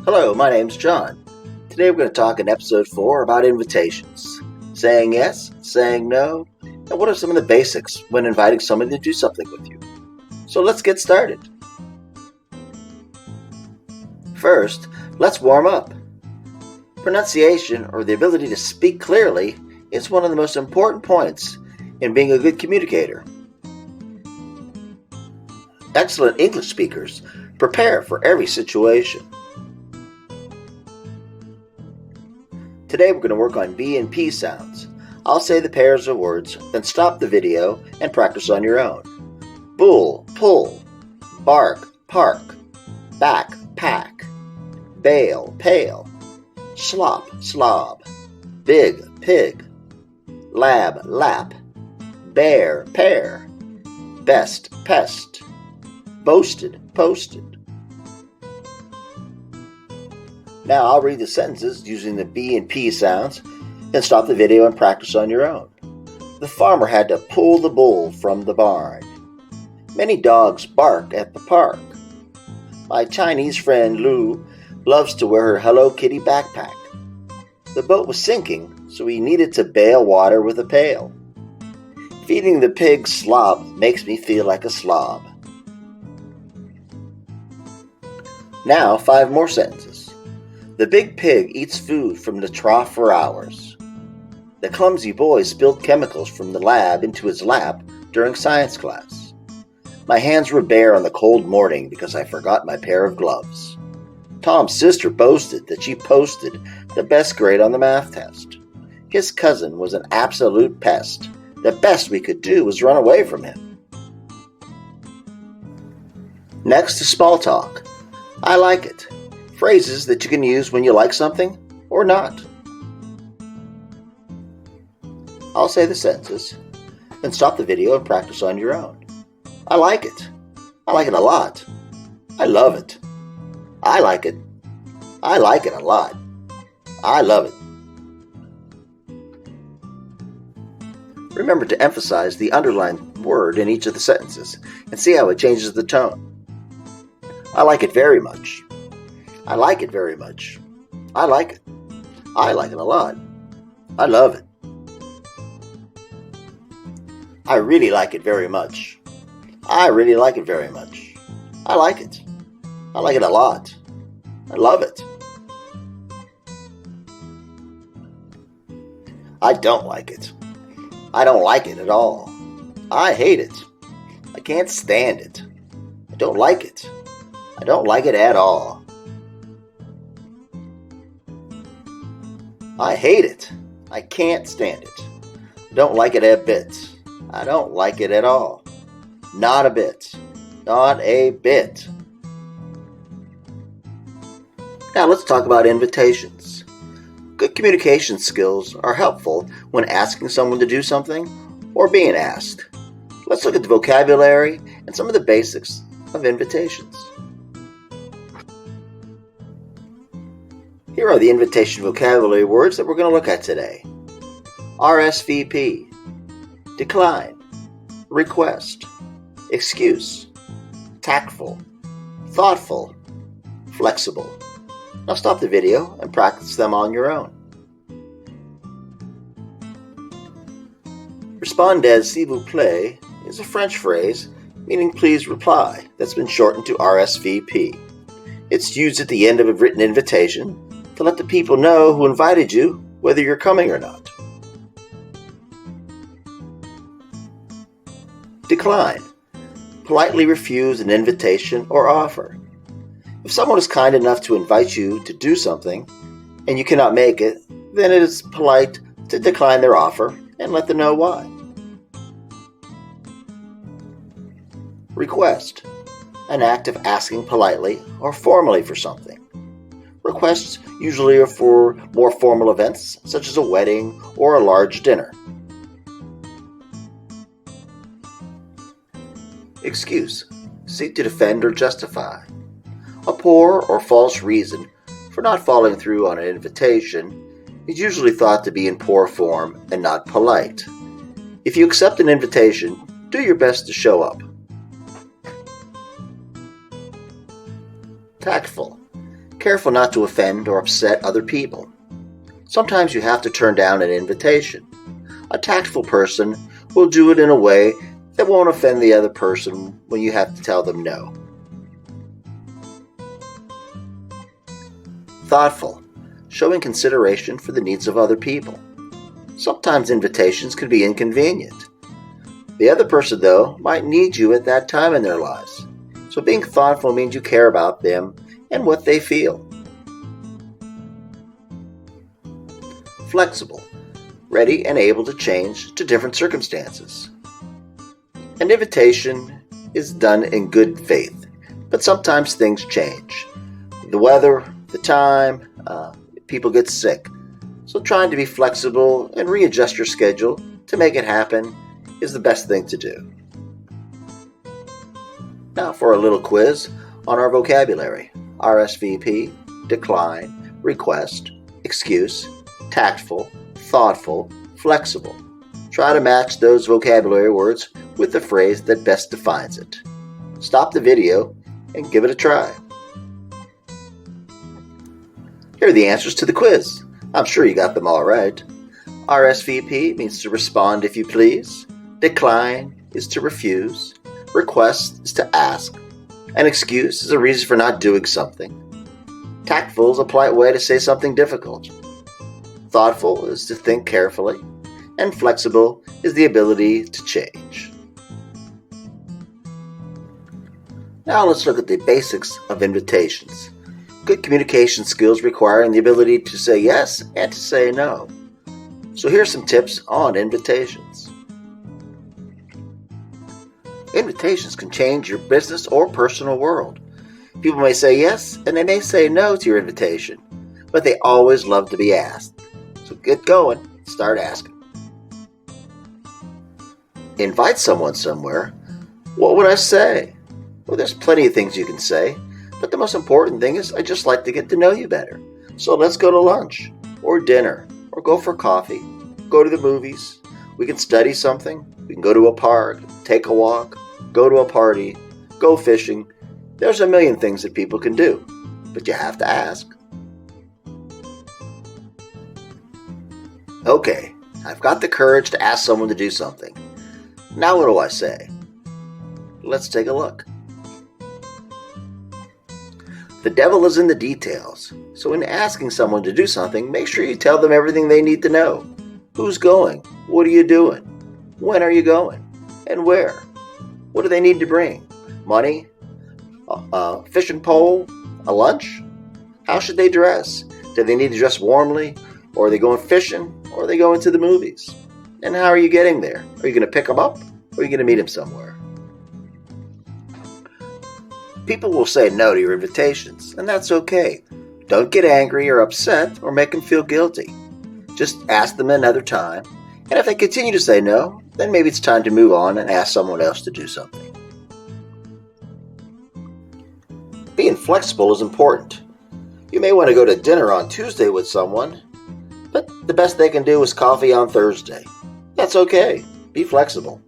Hello, my name's John. Today we're going to talk in episode 4 about invitations. Saying yes, saying no, and what are some of the basics when inviting someone to do something with you. So let's get started. First, let's warm up. Pronunciation, or the ability to speak clearly, is one of the most important points in being a good communicator. Excellent English speakers prepare for every situation. Today we're going to work on B and P sounds. I'll say the pairs of words, then stop the video and practice on your own. Bull, pull. Bark, park. Back, pack. Bail, pail. Slop, slob. Big, pig. Lab, lap. Bear, pear. Best, pest. Boasted, posted. Now I'll read the sentences using the B and P sounds, then stop the video and practice on your own. The farmer had to pull the bull from the barn. Many dogs bark at the park. My Chinese friend Lou loves to wear her Hello Kitty backpack. The boat was sinking, so he needed to bail water with a pail. Feeding the pig slop makes me feel like a slob. Now 5 more sentences. The big pig eats food from the trough for hours. The clumsy boy spilled chemicals from the lab into his lap during science class. My hands were bare on the cold morning because I forgot my pair of gloves. Tom's sister boasted that she posted the best grade on the math test. His cousin was an absolute pest. The best we could do was run away from him. Next is small talk. I like it. Phrases that you can use when you like something or not. I'll say the sentences, then stop the video and practice on your own. I like it. I like it a lot. I love it. I like it. I like it a lot. I love it. Remember to emphasize the underlined word in each of the sentences and see how it changes the tone. I like it very much. I like it very much. I like it. I like it a lot. I love it. I really like it very much. I really like it very much. I like it. I like it a lot. I love it. I don't like it. I don't like it at all. I hate it. I can't stand it. I don't like it. I don't like it at all. I hate it. I can't stand it. I don't like it a bit. I don't like it at all. Not a bit. Not a bit. Now let's talk about invitations. Good communication skills are helpful when asking someone to do something or being asked. Let's look at the vocabulary and some of the basics of invitations. Here are the invitation vocabulary words that we're going to look at today. RSVP, decline, request, excuse, tactful, thoughtful, flexible. Now stop the video and practice them on your own. Répondez s'il vous plaît is a French phrase meaning please reply that's been shortened to RSVP. It's used at the end of a written invitation to let the people know who invited you whether you're coming or not. Decline. Politely refuse an invitation or offer. If someone is kind enough to invite you to do something and you cannot make it, then it is polite to decline their offer and let them know why. Request. An act of asking politely or formally for something. Requests usually are for more formal events, such as a wedding or a large dinner. Excuse. Seek to defend or justify. A poor or false reason for not following through on an invitation is usually thought to be in poor form and not polite. If you accept an invitation, do your best to show up. Tactful. careful not to offend or upset other people. Sometimes you have to turn down an invitation. A tactful person will do it in a way that won't offend the other person when you have to tell them no. Thoughtful, showing consideration for the needs of other people. Sometimes invitations can be inconvenient. The other person, though, might need you at that time in their lives. So being thoughtful means you care about them and what they feel. Flexible, ready and able to change to different circumstances. An invitation is done in good faith, but sometimes things change. The weather, the time, people get sick. So trying to be flexible and readjust your schedule to make it happen is the best thing to do. Now for a little quiz on our vocabulary. RSVP, decline, request, excuse, tactful, thoughtful, flexible. Try to match those vocabulary words with the phrase that best defines it. Stop the video and give it a try. Here are the answers to the quiz. I'm sure you got them all right. RSVP means to respond if you please. Decline is to refuse. Request is to ask. An excuse is a reason for not doing something. Tactful is a polite way to say something difficult. Thoughtful is to think carefully. And flexible is the ability to change. Now let's look at the basics of invitations. Good communication skills requiring the ability to say yes and to say no. So here's some tips on invitations. Invitations can change your business or personal world. People may say yes and they may say no to your invitation, but they always love to be asked. So get going, start asking. Invite someone somewhere. What would I say? Well, there's plenty of things you can say, but the most important thing is I just like to get to know you better. So let's go to lunch or dinner or go for coffee, go to the movies. We can study something. We can go to a park, take a walk, go to a party, go fishing. There's a million things that people can do, but you have to ask. Okay, I've got the courage to ask someone to do something. Now what do I say? Let's take a look. The devil is in the details. So in asking someone to do something, make sure you tell them everything they need to know. Who's going? What are you doing? When are you going? And where? What do they need to bring? Money? A fishing pole? A lunch? How should they dress? Do they need to dress warmly? Or are they going fishing? Or are they going to the movies? And how are you getting there? Are you going to pick them up? Or are you going to meet them somewhere? People will say no to your invitations, and that's okay. Don't get angry or upset or make them feel guilty. Just ask them another time, and if they continue to say no, then maybe it's time to move on and ask someone else to do something. Being flexible is important. You may want to go to dinner on Tuesday with someone, but the best they can do is coffee on Thursday. That's okay. Be flexible.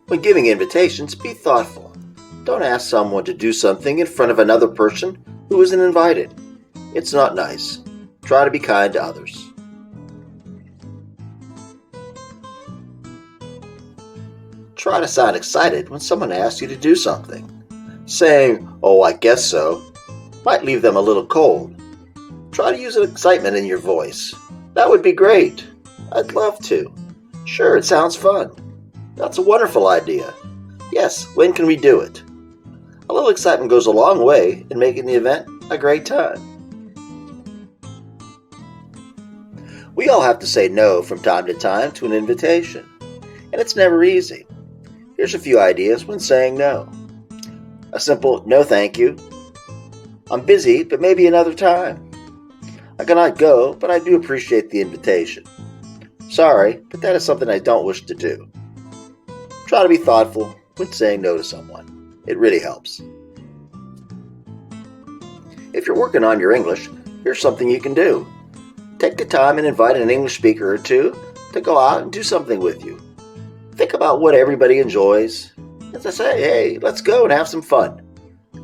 When giving invitations, be thoughtful. Don't ask someone to do something in front of another person who isn't invited. It's not nice. Try to be kind to others. Try to sound excited when someone asks you to do something. Saying, "Oh, I guess so," might leave them a little cold. Try to use excitement in your voice. "That would be great. I'd love to. Sure, it sounds fun. That's a wonderful idea. Yes, when can we do it?" A little excitement goes a long way in making the event a great time. We all have to say no from time to time to an invitation, and it's never easy. Here's a few ideas when saying no. A simple "no thank you." "I'm busy, but maybe another time." "I cannot go, but I do appreciate the invitation." "Sorry, but that is something I don't wish to do." Try to be thoughtful when saying no to someone. It really helps. If you're working on your English, here's something you can do. Take the time and invite an English speaker or two to go out and do something with you. Think about what everybody enjoys. As I say, hey, let's go and have some fun.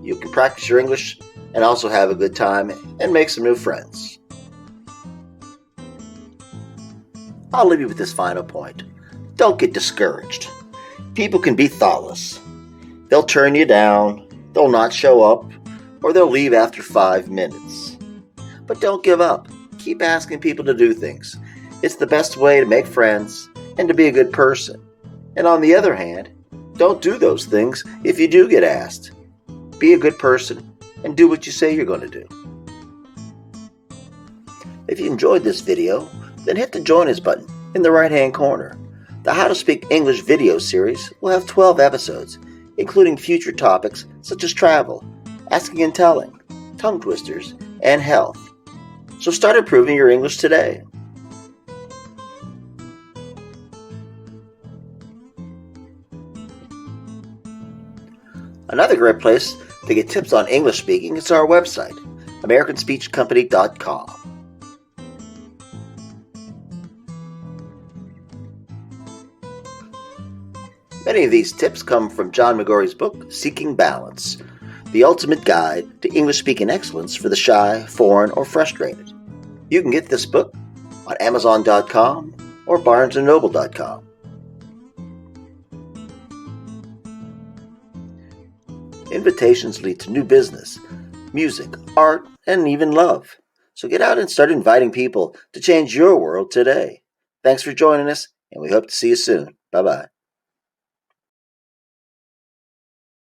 You can practice your English and also have a good time and make some new friends. I'll leave you with this final point. Don't get discouraged. People can be thoughtless. They'll turn you down, they'll not show up, or they'll leave after 5 minutes. But don't give up. Keep asking people to do things. It's the best way to make friends and to be a good person. And on the other hand, don't do those things if you do get asked. Be a good person and do what you say you're going to do. If you enjoyed this video, then hit the Join Us button in the right-hand corner. The How to Speak English video series will have 12 episodes, including future topics such as travel, asking and telling, tongue twisters, and health. So start improving your English today. Another great place to get tips on English speaking is our website, americanspeechcompany.com. Many of these tips come from John McGorry's book, Seeking Balance, the ultimate guide to English speaking excellence for the shy, foreign, or frustrated. You can get this book on Amazon.com or BarnesandNoble.com. Invitations lead to new business, music, art, and even love. So get out and start inviting people to change your world today. Thanks for joining us, and we hope to see you soon. Bye-bye.